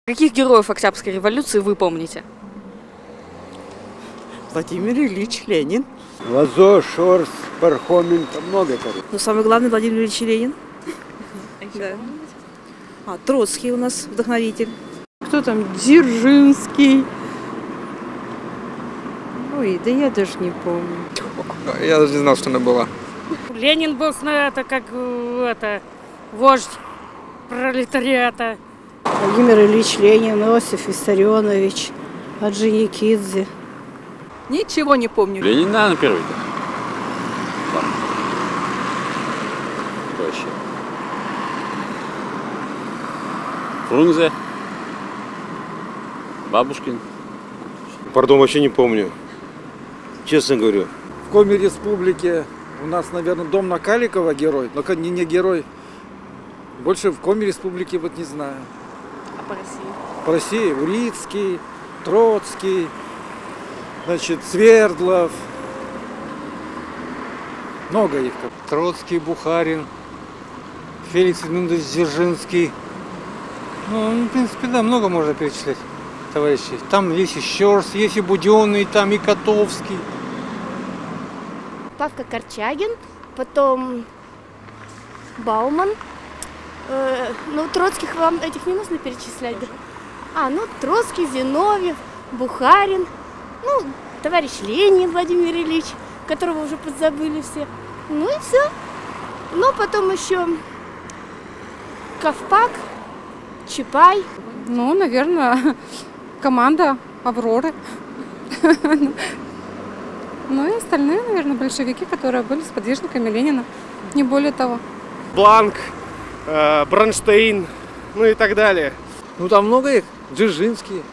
Каких героев Октябрьской революции вы помните? Владимир Ильич Ленин. Лазо, Шорс, Пархоменко, много кого. Но самый главный Владимир Ильич Ленин. Да. Троцкий у нас вдохновитель. Кто там? Дзержинский. Ой, да я даже не помню. Я даже не знал, что она была. Ленин был, вождь пролетариата. Владимир Ильич Ленин, Иосиф Виссарионович, Орджоникидзе. Ничего не помню. Ленин, наверное, первый. Да. Вообще. Фрунзе. Бабушкин. Пардон, вообще не помню. Честно говорю. В Коми Республике у нас, наверное, дом на Каликова герой, но не герой. Больше в Коми Республике вот не знаю. А по России? По России Урицкий, Троцкий, значит, Свердлов. Много их там. Троцкий, Бухарин, Феликс Эдмундович Дзержинский. Ну, в принципе, да, много можно перечислять товарищей. Там есть и Щорс, есть и Буденный, там и Котовский. Павка Корчагин, потом Бауман. Троцких вам этих не нужно перечислять, да? Троцкий, Зиновьев, Бухарин, товарищ Ленин Владимир Ильич, которого уже подзабыли все. Ну и все. Потом еще Ковпак, Чапай. Наверное, команда Авроры. И остальные, наверное, большевики, которые были сподвижниками Ленина. Не более того. Бланк, Бронштейн, и так далее. Там много их. Дзержинский.